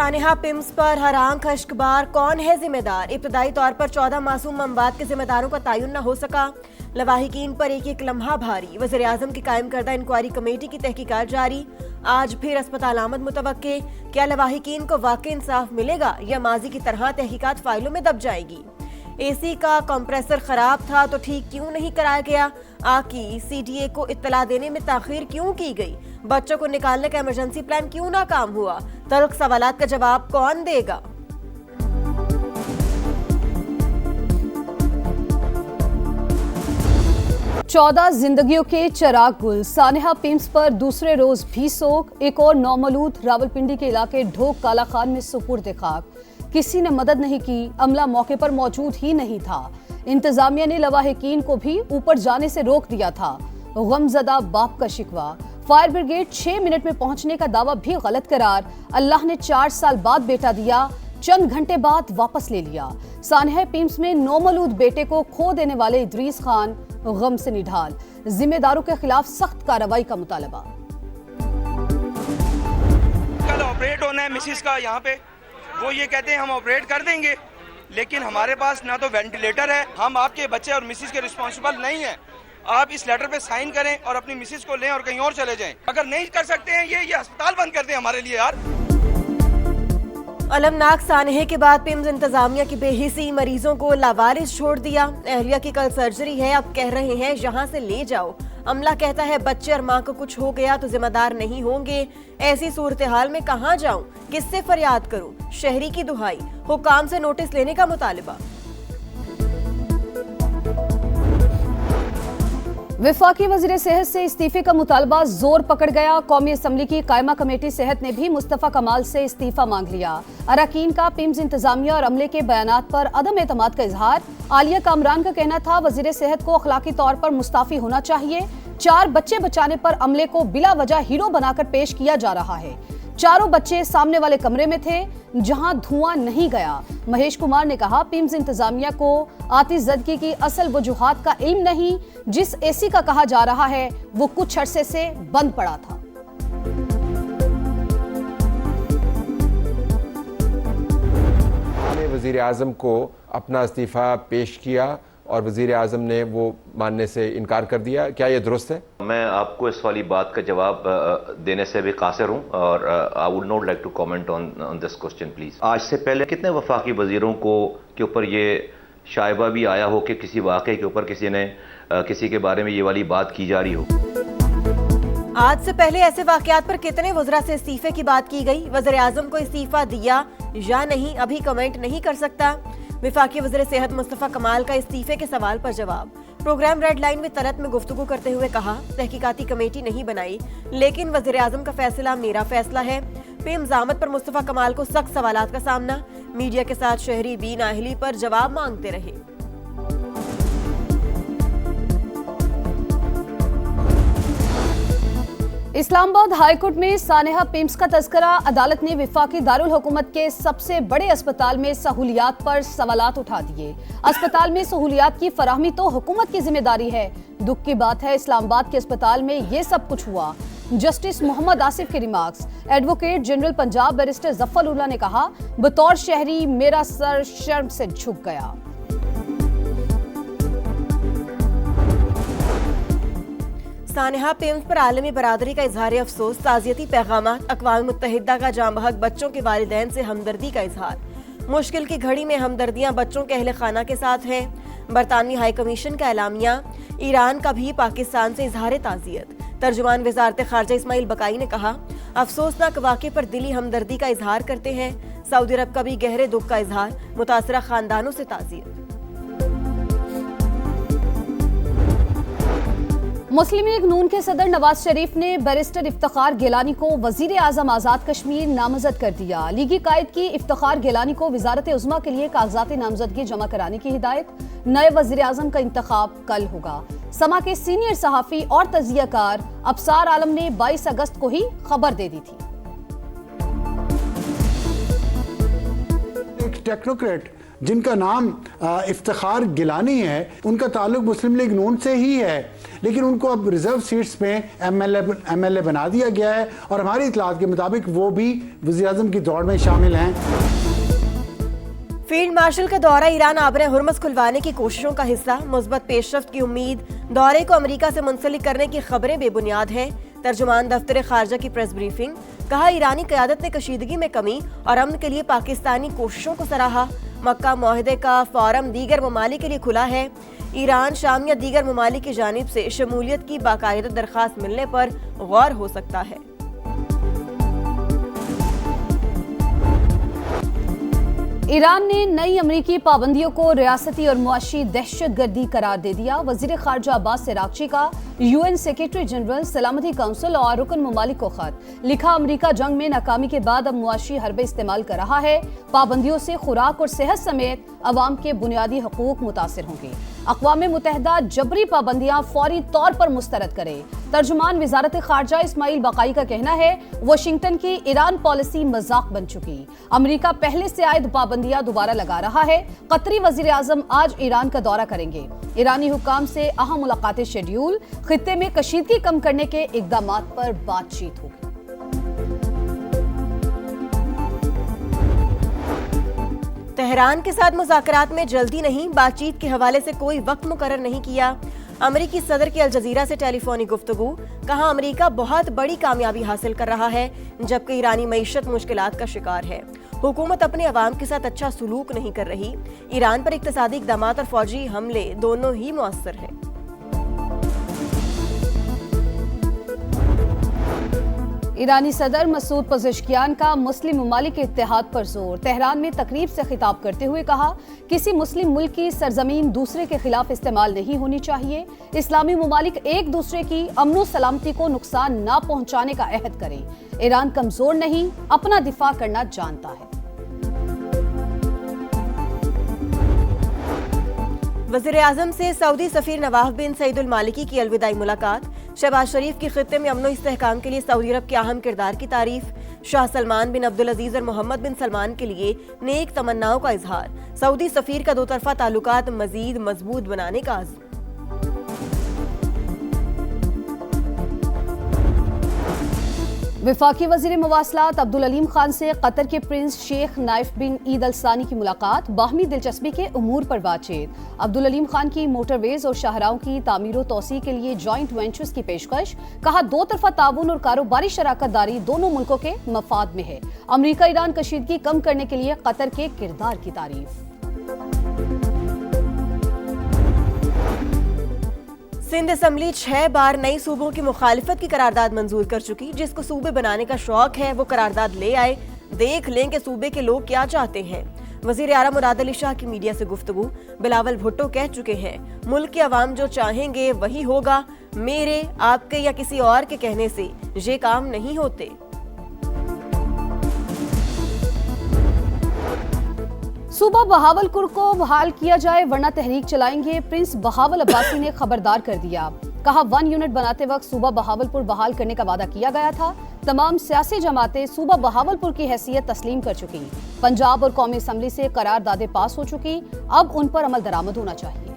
सानेहा PIMS पर हर आंख अश्कबार, कौन है जिम्मेदार? इब्तदाई तौर पर 14 मासूम ममबात के जिम्मेदारों का तयन न हो सका। लवाहिकीन पर एक एक लम्हा भारी। वज़ीर आज़म की कायम करदा इंक्वायरी कमेटी की तहकीकात जारी। आज फिर अस्पताल आमद मुतवक्के। क्या लवाहिकीन को वाकई इंसाफ मिलेगा या माजी की तरह तहकीकात फाइलों में दब जाएगी? एसी का कंप्रेसर खराब था तो ठीक क्यों नहीं कराया गया? आकी सीडीए को इत्तला देने में ताखीर क्यों की गई? बच्चों को निकालने का इमरजेंसी प्लान क्यों नाकाम हुआ? तल्ख सवालात का जवाब कौन देगा? चौदह जिंदगियों के चिराग गुल। सानेहा पिम्स पर दूसरे रोज भी सोग। एक और नौमलूद रावलपिंडी के इलाके ढोक काला खान में सुपुर्द खाक। किसी ने मदद नहीं की, अमला मौके पर मौजूद ही नहीं था। इंतजामिया ने लवाहिकीन को भी ऊपर जाने से रोक दिया था। गमजदा बाप का शिकवा। फायर ब्रिगेड 6 मिनट में पहुंचने का दावा भी गलत करार। अल्लाह ने 4 साल बाद बेटा दिया, चंद घंटे बाद वापस ले लिया। सानेहा पिम्स में नौमलूद बेटे को खो देने वाले इदरीस खान गम से निढाल। जिम्मेदारों के खिलाफ सख्त कार्रवाई का मुतालबा। कल ऑपरेट होना है मिसिस का यहाँ पे, वो ये कहते हैं हम ऑपरेट कर देंगे, लेकिन हमारे पास ना तो वेंटिलेटर है। हम आपके बच्चे और मिसिस के रिस्पॉन्सिबल नहीं है। आप इस लेटर पे साइन करें और अपनी मिसिस को लें और कहीं और चले जाएं। अगर नहीं कर सकते हैं ये अस्पताल बंद कर दें हमारे लिए यार। अलमनाक सानहे के बाद पिम्स इंतजामिया की बेहिसी, मरीजों को लावारिस छोड़ दिया। अहलिया की कल सर्जरी है, अब कह रहे हैं यहाँ से ले जाओ। अमला कहता है बच्चे और माँ को कुछ हो गया तो जिम्मेदार नहीं होंगे। ऐसी सूरत हाल में कहाँ जाऊं, किससे फरियाद करूं? शहरी की दुहाई, हुकाम से नोटिस लेने का मुतालिबा। विफाकी वजीर सेहत से इस्तीफे का मुतालबा जोर पकड़ गया। कौमी असम्बली की कायमा कमेटी सेहत ने भी मुस्तफा कमाल से इस्तीफा मांग लिया। अरकान का पिम्स इंतजामिया और अमले के बयानात पर अदम एतमाद का इजहार। आलिया कामरान का कहना था वजीर सेहत को अखलाकी तौर पर मुस्ताफी होना चाहिए। 4 बच्चे बचाने पर अमले को बिला वजह हीरो बनाकर पेश किया जा रहा है। चारों बच्चे सामने वाले कमरे में थे जहां धुआं नहीं गया। महेश कुमार ने कहा पिम्स इंतजामिया को आतिशज़दगी की असल वजूहात का इल्म नहीं। जिस एसी का कहा जा रहा है वो कुछ अरसे से बंद पड़ा था। वज़ीर आज़म को अपना इस्तीफ़ा पेश किया और वज़ीर आज़म ने वो मानने से इनकार कर दिया। क्या ये दुरुस्त है? मैं आपको इस वाली बात का जवाब देने से भी कासिर हूँ और I would not like to comment on this question please. आज से पहले कितने वफाकी वजीरों को के ऊपर ये शायबा भी आया हो कि किसी वाक़े के ऊपर किसी के बारे में ये वाली बात की जा रही हो? आज से पहले ऐसे वाकयात पर कितने वज़रा से इस्तीफे की बात की गई? वज़ीर आज़म को इस्तीफा दिया या नहीं अभी कमेंट नहीं कर सकता। विफाकी वज़ीर सेहत मुस्तफा कमाल का इस्तीफे के सवाल पर जवाब। प्रोग्राम रेड लाइन में तरत में गुफ्तगू करते हुए कहा तहकीकाती कमेटी नहीं बनाई, लेकिन वज़ीर आज़म का फैसला मेरा फैसला है। पिम्स आमद पर मुस्तफा कमाल को सख्त सवालात का सामना। मीडिया के साथ शहरी बी नाअहली पर जवाब मांगते रहे। इस्लामाबाद हाईकोर्ट में सानेहा पिम्स का तस्करा। अदालत ने विफाकी दारुल हुकूमत के सबसे बड़े अस्पताल में सहूलियात पर सवालात उठा दिए। अस्पताल में सहूलियात की फराहमी तो हुकूमत की जिम्मेदारी है। दुख की बात है इस्लामाबाद के अस्पताल में ये सब कुछ हुआ। जस्टिस मोहम्मद आसिफ के remarks. Advocate general Punjab barrister Zafar Ullah ने कहा बतौर शहरी मेरा सर शर्म से झुक गया। सानेहा पिम्स पर आलमी बरादरी का इजहार अफसोस। ताज़ियती पैगामात। अक़वाम मुत्तहिदा का जाम बहक बच्चों के वालिदैन से हमदर्दी का इजहार। मुश्किल की घड़ी में हमदर्दियां बच्चों के अहले खाना के साथ हैं। बरतानवी हाई कमीशन का एलामिया। ईरान का भी पाकिस्तान से इजहार ताज़ियत। तर्जुमान वज़ारत ख़ारजा इस्माइल बकाई ने कहा अफसोसनाक वाक़े पर दिली हमदर्दी का इजहार करते हैं। सऊदी अरब का भी गहरे दुख का इजहार। मुतासरा खानदानों से ताज़ियत। मुस्लिम लीग नून के सदर नवाज शरीफ ने बैरिस्टर इफ्तिखार गिलानी को वजीर आजम आज़ाद कश्मीर नामजद कर दिया। लीगी कायद की इफ्तिखार गिलानी को वजारत उज़्मा के लिए कागजात नामजदगी जमा कराने की हिदायत। नए वजीर आजम का इंतखाब कल होगा। समा के सीनियर सहाफ़ी और तजियाकार अबसार आलम ने 22 अगस्त को ही खबर दे दी थी। एक टेक्नोक्रेट जिनका नाम इफ्तिखार गिलानी है, उनका ताल्लुक मुस्लिम लीग नून से ही है, लेकिन उनको अब रिजर्व सीट्स में एमएलए बना दिया गया है और हमारी इतलात के मुताबिक वो भी वज़ीर-ए-आज़म की दौड़ में शामिल हैं। फील्ड मार्शल का दौरा ईरान आबरे हुर्मुज़ खुलवाने की कोशिशों का हिस्सा, मुस्बत पेशरफ्त की उम्मीद, दौरे को अमेरिका से मुंसलिक करने की खबरें बेबुनियाद हैं। तर्जुमान दफ्तर खारजा की प्रेस ब्रीफिंग, कहा ईरानी क़यादत ने कशीदगी में कमी और अमन के लिए पाकिस्तानी कोशिशों को सराहा। मक्का मुआहदे का फोरम दीगर ममालिक के लिए खुला है। ईरान, शाम या दीगर ममालिक की जानिब से शमूलियत की बाकायदा दरख्वास्त मिलने पर गौर हो सकता है। ईरान ने नई अमरीकी पाबंदियों को रियासती और मुआशी दहशतगर्दी करार दे दिया। वजीर खारजा अब्बास अरागची का यूएन सेक्रेटरी जनरल, सलामती काउंसिल और रुकन ममालिक को खत लिखा। अमरीका जंग में नाकामी के बाद अब मुआशी हरबे इस्तेमाल कर रहा है। पाबंदियों से खुराक और सेहत समेत अवाम के बुनियादी हकूक मुतासिर होंगे। अक़वाम मुत्तहिदा जबरी पाबंदियां फौरी तौर पर मुस्तरद करे। तर्जुमान वजारत खारजा इस्माइल बकाई का कहना है, वाशिंगटन की ईरान पॉलिसी मजाक बन चुकी। अमरीका पहले से आयद पाबंदियां दोबारा लगा रहा है। कतरी वजीर आजम आज ईरान का दौरा करेंगे। ईरानी हुक्काम से अहम मुलाकातें शेड्यूल, खित्ते में कशीदगी कम करने के इक़दामात पर बातचीत होगी। तेहरान के साथ मुज़ाकरात में जल्दी नहीं, बातचीत के हवाले से कोई वक्त मुकर्रर नहीं किया। अमरीकी सदर की अल जज़ीरा से टेलीफोनिक गुफ्तगू, कहा अमरीका बहुत बड़ी कामयाबी हासिल कर रहा है जबकि ईरानी मईशत मुश्किलात का शिकार है। हुकूमत अपने अवाम के साथ अच्छा सलूक नहीं कर रही। ईरान पर इक़्तिसादी इक़दामात और फौजी हमले दोनों ही मुअस्सर हैं। ईरानी सदर मसूद पज़ेश्कियान का मुस्लिम ममालिक के इत्तेहाद पर जोर। तेहरान में तकरीब से खिताब करते हुए कहा, किसी मुस्लिम मुल्क की सरजमीन दूसरे के खिलाफ इस्तेमाल नहीं होनी चाहिए। इस्लामी ममालिक एक दूसरे की अमन सलामती को नुकसान न पहुंचाने का अहद करें। ईरान कमजोर नहीं, अपना दिफा करना जानता है। वज़ीर-ए-आज़म से सऊदी सफ़ीर नवाफ बिन सईद अल मालिकी की अलविदाई मुलाकात। शहबाज शरीफ की खित्ते में अमन इस्तेहकाम के लिए सऊदी अरब के अहम किरदार की तारीफ। शाह सलमान बिन अब्दुल अजीज और मोहम्मद बिन सलमान के लिए नेक तमन्नाओं का इजहार। सऊदी सफ़ीर का दो तरफा ताल्लुकात मजीद मजबूत बनाने का आज़म। वफाकी वज़ीर मवासलात अब्दुल अलीम खान से कतर के प्रिंस शेख नाइफ बिन ईद अल सानी की मुलाकात। बाहमी दिलचस्पी के उमूर पर बातचीत। अब्दुल अलीम खान की मोटरवेज और शाहराहों की तामीर व तोसी के लिए जॉइंट वेंचर्स की पेशकश। कहा, दो तरफा ताउन और कारोबारी शराकत दारी दोनों मुल्कों के मफाद में है। अमरीका ईरान कशीदगी कम करने के लिए कतर के किरदार की तारीफ। सिंध असम्बली 6 बार नई सूबों की मुखालिफत की करारदाद मंजूर कर चुकी। जिसको सूबे बनाने का शौक है वो करारदाद ले आए, देख लें कि सूबे के लोग क्या चाहते हैं। वजीर आला मुराद अली शाह की मीडिया से गुफ्तगू। बिलावल भुट्टो कह चुके हैं, मुल्क के अवाम जो चाहेंगे वही होगा। मेरे, आपके या किसी और के कहने से ये काम नहीं होते। सूबा बहावलपुर को बहाल किया जाए वरना तहरीक चलाएंगे। प्रिंस बहावल अब्बासी ने खबरदार कर दिया। कहा, 1 यूनिट बनाते वक्त सूबा बहावलपुर बहाल करने का वादा किया गया था। तमाम सियासी जमातें सूबा बहावलपुर की हैसियत तस्लीम कर चुकी। पंजाब और कौमी असम्बली से करारदादें पास हो चुकी। अब उन पर अमल दरामद होना चाहिए।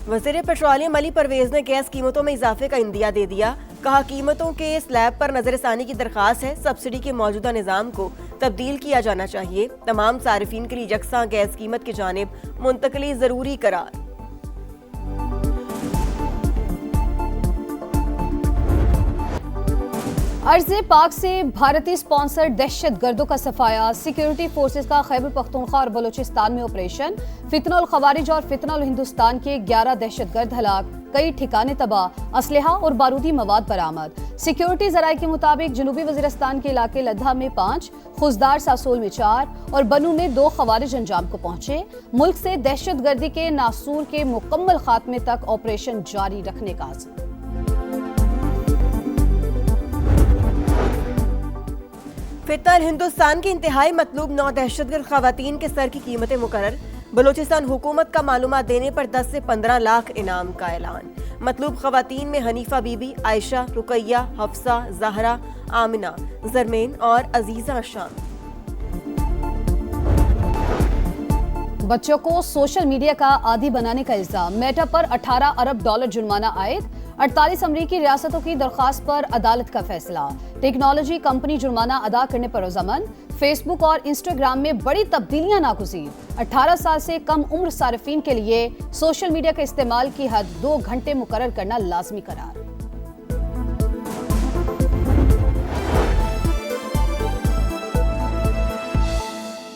वज़ीर पेट्रोलियम अली परवेज ने गैस कीमतों में इजाफे का इंदिया दे दिया। कहा, कीमतों के स्लैब पर नजरसानी की दरख्वास्त है। सब्सिडी के मौजूदा निज़ाम को तब्दील किया जाना चाहिए। तमाम सारिफीन के लिए यकसा गैस कीमत की जानिब मुंतकली जरूरी करार। अर्ज़े पाक से भारतीय स्पॉन्सर दहशत गर्दों का सफाया। सिक्योरिटी फोर्सेस का खैबर पख्तूनख्वा और बलूचिस्तान में ऑपरेशन। फितना उल खवारिज और फितना उल हिंदुस्तान के 11 दहशतगर्द हलाक, कई ठिकाने तबाह, असलहा और बारूदी मवाद बरामद। सिक्योरिटी जराये के मुताबिक जनूबी वजीरिस्तान के इलाके लद्दा में 5, खुजदार सासोल में 4 और बनू में 2 खवारिज अंजाम को पहुंचे। मुल्क से दहशतगर्दी के नासूर के मुकम्मल खात्मे तक ऑपरेशन जारी रखने का आज़म। फितना हिंदुस्तान की इंतहाई मतलूब 9 दहशतगर्द खवातीन के सर की कीमतें मुकर्रर। बलूचिस्तान हुकूमत का मालूमात देने पर 10 से 15 लाख इनाम का ऐलान। मतलूब खवातीन में हनीफा बीबी, आयशा, रुकैया, हफ्सा, जहरा, आमिना, जरमेन और अजीजा शामिल। बच्चों को सोशल मीडिया का आदी बनाने का इल्जाम, मेटा पर 18 अरब डॉलर जुर्माना आयद। 48 अमरीकी रियासतों की दरख्वास्त पर अदालत का फैसला। टेक्नोलॉजी कंपनी जुर्माना अदा करने पर रजामंद। फेसबुक और इंस्टाग्राम में बड़ी तब्दीलियां नागुज़ीर। 18 साल से कम उम्र सारिफिन के लिए सोशल मीडिया के इस्तेमाल की हद 2 घंटे मुकर्रर करना लाजमी करार।